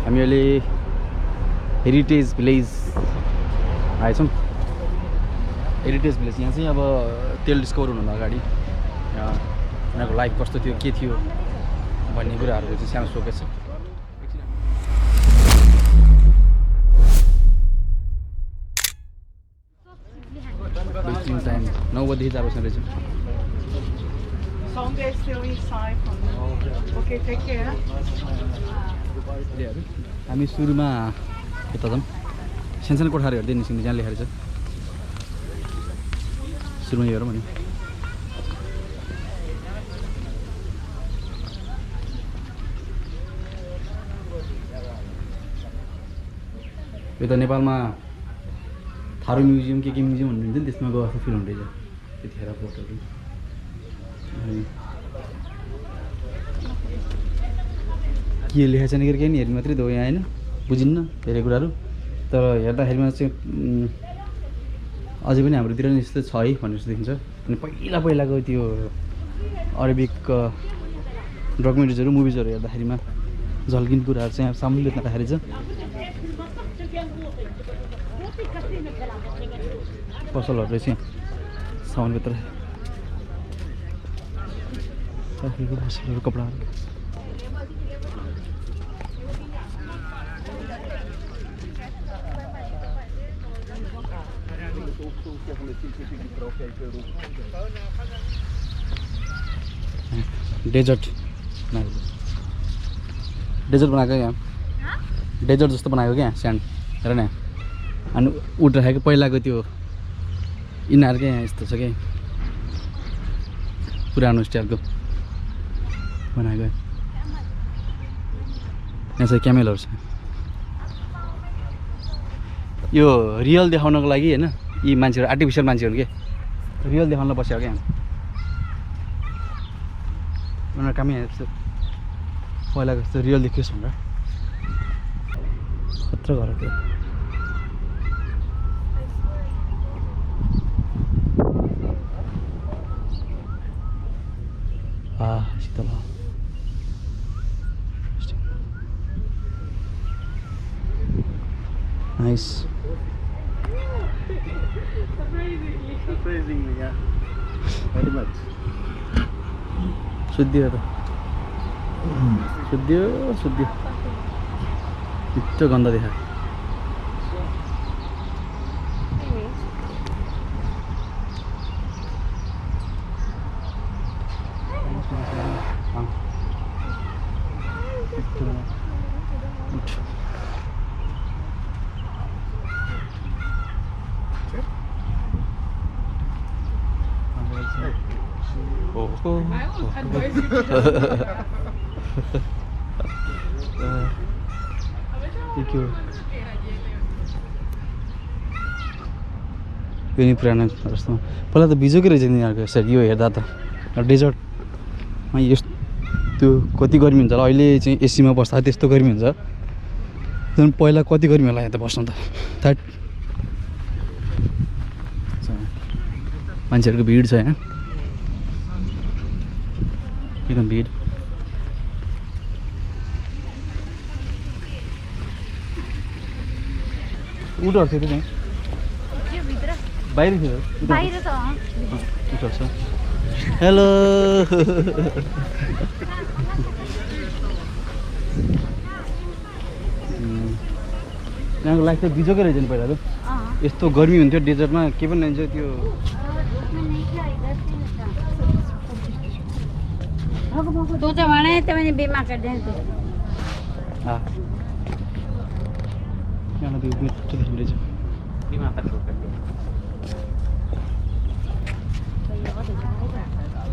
हामी अहिले heritage village आएछौँ। Heritage village यहाँ चाहिँ अब तेल डिस्कभर हुनुभन्दा अगाडि उनीहरूको लाइफ कस्तो थियो, के थियो भन्ने कुराहरूको चाहिँ सानो सोकेस छ। टाइम 9 बजीदेखि जानु पर्छ रहेछ। हामी सुरुमा यता जाउँ, सानो कोठाहरू हेर्दै निस्किने जहाँ लेखेर छ सुरुमा हेरौँ भने। यो त नेपालमा थारू म्युजियम के म्युजियम भन्नुहुन्छ नि, त्यसमा गएको जस्तो फिल हुँदैछ त्यतिखेर फोटोहरू। के लेखेको छैन कि नि हेर्नु मात्रै त हो यहाँ, होइन बुझिन्न धेरै कुराहरू। तर हेर्दाखेरिमा चाहिँ अझै पनि हाम्रोतिर नि यस्तो छ है भन्ने जस्तो देखिन्छ। अनि पहिलाको त्यो अरेबिक डकुमेन्ट्रिजहरू मुभिजहरू हेर्दाखेरिमा झल्किने कुराहरू चाहिँ सामूहिक देख्दाखेरि छ। पसलहरू रहेछ सामानभित्र राखेको पसलहरू, कपडाहरू। डेजर्ट बनाएको यहाँ, डेजर्ट जस्तो बनाएको क्या स्यान्ड हेर न। अनि उठ राखेको पहिलाको त्यो यिनीहरूकै यहाँ यस्तो छ क्या, पुरानो स्टाइलको बनाएको। यहाँ चाहिँ क्यामेलहरू छ। यो रियल देखाउनको लागि होइन, यी मान्छेहरू आर्टिफिसियल मान्छेहरू के रियल देखाउन बसेको क्या। उनीहरू कामै यस्तो पहिलाको जस्तो रियल देखियोस् भनेर खतरा घर त्यो। शीतल nice. Surprisingly, yeah. Very much. शुद्ध हो त, शुद्ध इतना गंदा देखा। यो नि पुरानो जस्तो पहिला त बिजोकै रहेछ नि यिनीहरूको। यसरी यो हेर्दा त डेजर्टमा यस्तो कति गर्मी हुन्छ होला। अहिले चाहिँ एसीमा बस्दा त्यस्तो गर्मी हुन्छ, झन् पहिला कति गर्मी होला यहाँ त बस्नु त। थ्याट मान्छेहरूको भिड छ यहाँ, एकदम भिड। उठहरू थियो त्यहाँ बाहिर थियो, उठहरू छ। हेलो यहाँको लाइफ त बिजोकै रहेछ नि पहिला त। यस्तो गर्मी हुन्थ्यो डेजर्टमा, के पनि रहन्छ त्यो।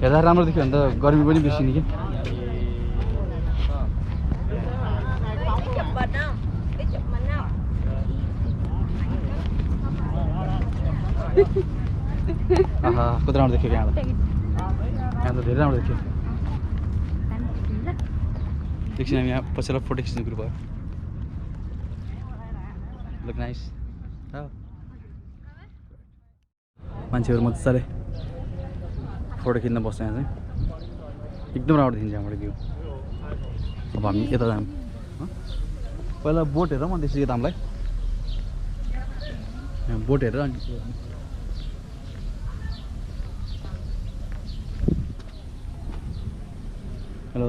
हेर्दा राम्रो देखियो भने त गर्मी पनि बेसी नि क्या। कति राम्रो देखियो यहाँ त धेरै राम्रो देखियो। एकछिन हामी यहाँ पछिल्लो फोटो खिच्ने ग्रुप भयो। Look nice. मान्छेहरू मजाले फोटो खिच्न बस्छ यहाँ चाहिँ, एकदम राम्रो देखिन्छ यहाँबाट भ्यू। अब हामी यता जाऊँ। पहिला बोट हेर म त्यसपछि दामलाई बोट हेरेर अनि हेलो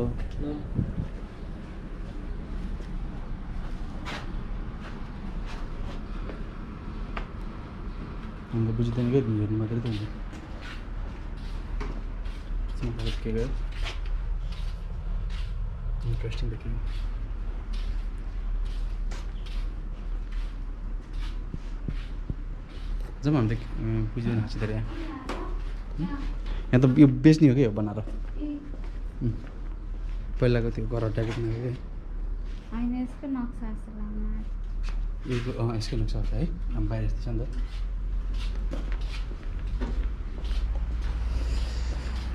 हामीले बुझिँदैन क्या हेर्नु मात्रै त हुन्छ के गयो इन्ट्रेस्टिङ देखियो जब हामीले बुझिँदैन हाँसी धेरै यहाँ त यो बेच्ने हो कि हो बनाएर पहिलाको त्यो घर टाइपको बनाएको यसको नक्सा यसको नक्सा छ है बाहिर यस्तो छ नि त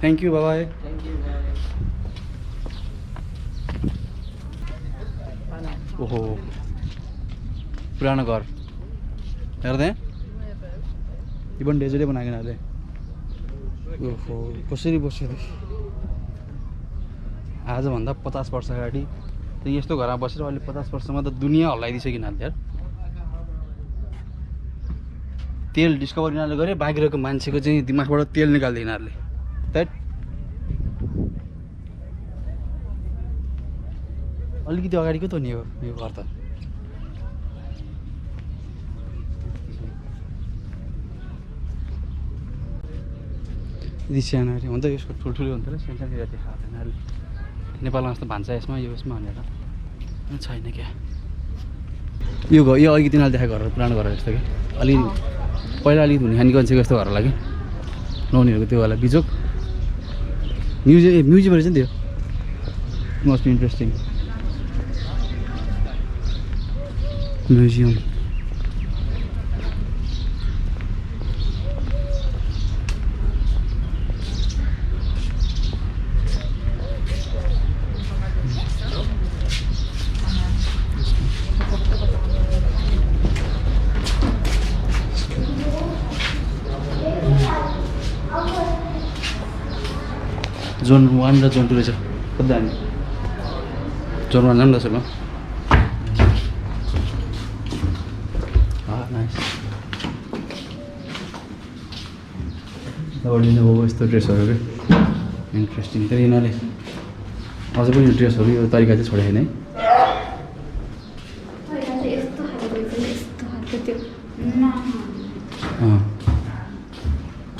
थ्याङ्क यू बाबाई ओहो पुरानो घर हेर्दै इभन डेजर्टै बनाएको यिनीहरूले ओहो कसरी बस्यो आजभन्दा 50 वर्ष अगाडि त यस्तो घरमा बसेर अहिले 50 वर्षमा त दुनियाँ हल्लाइदिइसक्यो यिनीहरूले यार तेल डिस्कभर यिनीहरूले गरे बाहिरको मान्छेको चाहिँ दिमागबाट तेल निकाल्दै यिनीहरूले त्यही अलिकति अगाडिको त नि यो घर त यदि सानो हुन्छ यसको ठुल्ठुलो हुन्छ र सानो देखाएको यिनीहरूले नेपालमा जस्तो भान्सा यसमा भनेर छैन क्या यो अघि तिनीहरूले देखाएको घर पुरानो घर जस्तो क्या अलिकति पहिला अलिकति हुने खाने गन्छेको जस्तो घर होला कि नौनीहरूको त्यो होला बिजोक म्युजियम रहेछ नि त्यो must be interesting museum zone 1 र जोन 2 रहेछ कति दामी जोन 1 राम्रो छ ल नाइस ओर्डिने हो यस्तो ड्रेसहरू के इन्ट्रेस्टिङ तर यिनीहरूले अझै पनि ड्रेसहरू यो तरिका चाहिँ छोडेको छैन है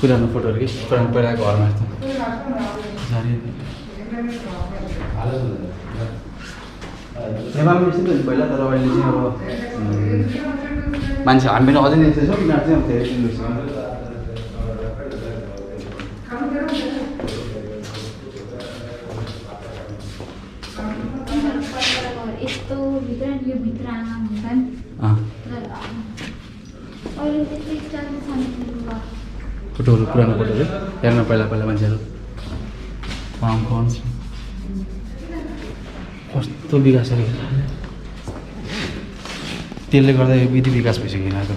पुरानो फोटोहरू कि पुरानो पहिलाको घरमा जस्तो नेपालमा यस्तो थियो पहिला तर अहिले चाहिँ अब मान्छे हामी पनि अझै नै यस्तो छौँ यिनीहरू चाहिँ धेरै फोटोहरू पुरानो फोटोहरू हेर्न पहिला मान्छेहरू कस्तो विकास त्यसले गर्दा यो विधि विकास भइसक्यो यिनीहरूको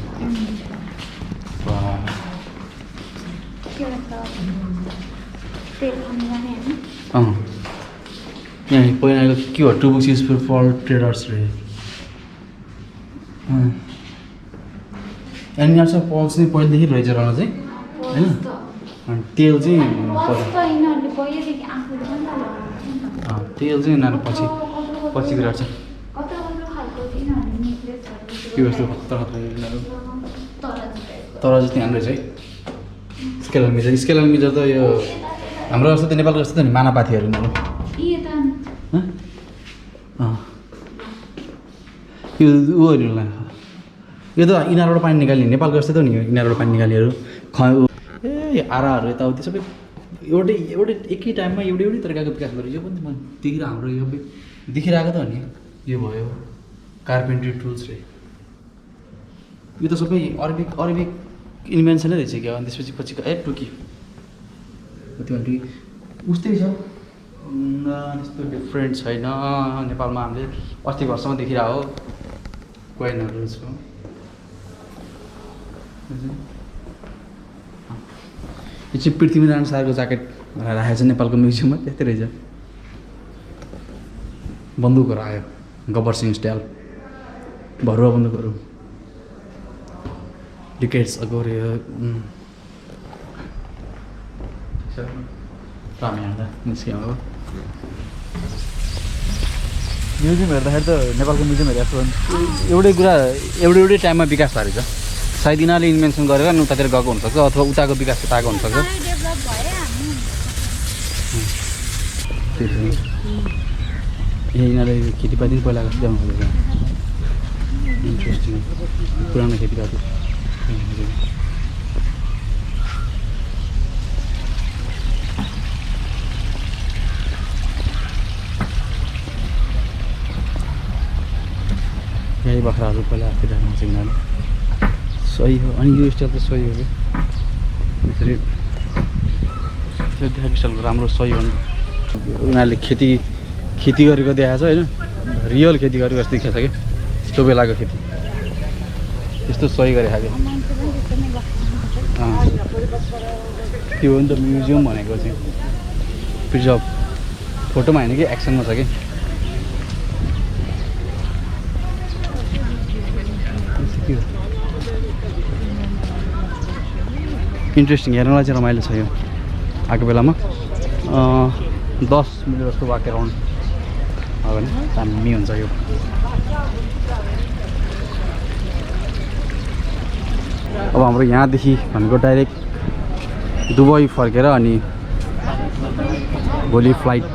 यहाँ पहिलाको के हो 2 books युज फर ट्रेडर्स रे एनिमल्स पल्स चाहिँ पहिलेदेखि रहेछ रहन चाहिँ होइन अनि तेल चाहिँ तेल चाहिँ यिनीहरू पछि रहेछ के कस्तो खतरा यिनीहरू तर चाहिँ त्यहाँ रहेछ है स्केलल मिजर त यो हाम्रो जस्तो त नेपालको जस्तो त नि मानापाथीहरू यिनीहरू यो उयोहरूलाई यो त यिनीहरूबाट पानी निकाल्ने नेपालको जस्तो त नि यिनीहरूबाट पानी निकाल्नेहरू आराहरू यताउति सबै एउटै एकै टाइममा एउटै तरिकाको विकास गरेर यो पनि मन देखिरहेको हाम्रो यो देखिरहेको त हो नि यो भयो कार्पेन्ट्री टुल्स रे यो त सबै अरेबिक इन्भेन्सनै रहेछ क्या अनि त्यसपछि पछिको टुकी टुकी उस्तै छ त्यस्तो डिफ्रेन्ट छैन नेपालमा हामीले अस्ति वर्षमा देखिरहेको हो कोइनहरू छ यो चाहिँ पृथ्वीनारायण शाहको ज्याकेट भनेर राखेको छ नेपालको म्युजियममा त्यस्तै रहेछ बन्दुकहरू आयो गब्बर सिंह स्टाइल भरुवा बन्दुकहरू डिकेट्स अगो रे हामी हाल्दा निस्क्यौँ अब म्युजियम हेर्दाखेरि त नेपालको म्युजियम हेरेको जस्तो एउटै कुरा एउटै टाइममा विकास भएको रहेछ सायद यिनीहरूले इन्भेन्सन गरेर नि उतातिर गएको हुनसक्छ अथवा उताको विकास उताको हुनसक्छ यिनीहरूले खेतीपाती पनि पहिलाको देखाउनु खोजेको इन्ट्रेस्टिङ पुरानो खेतीपाती यही बाख्राहरू पहिला आफै राख्नु छ यिनीहरूले सही हो अनि यो स्टाइल त सही हो कि यसरी त्यो देखाएको स्टाइलको राम्रो सही हो नि उनीहरूले खेती गरेको देखाएको छ होइन रियल खेती गरेको जस्तो देखाएको छ कि त्यो बेलाको खेती त्यस्तो सही गरे खाएको त्यो हो नि त म्युजियम भनेको चाहिँ प्रिजर्भ फोटोमा होइन कि एक्सनमा छ कि इन्ट्रेस्टिङ हेर्नलाई चाहिँ रमाइलो छ यो आएको बेलामा 10 मिनट जस्तो वाक एराउन्ड हो भने दामी हुन्छ यो अब हाम्रो यहाँदेखि भनेको डाइरेक्ट दुबई फर्केर अनि भोलि flight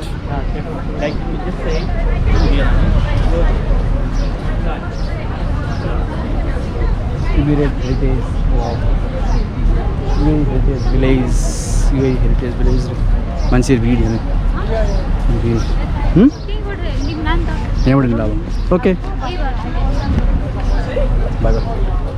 Emirate Heritage UAE Heritage Village UAE Heritage Village मान्छेहरू भिड हेर्नु यहाँबाट निकाल्नु ओके बाई बाई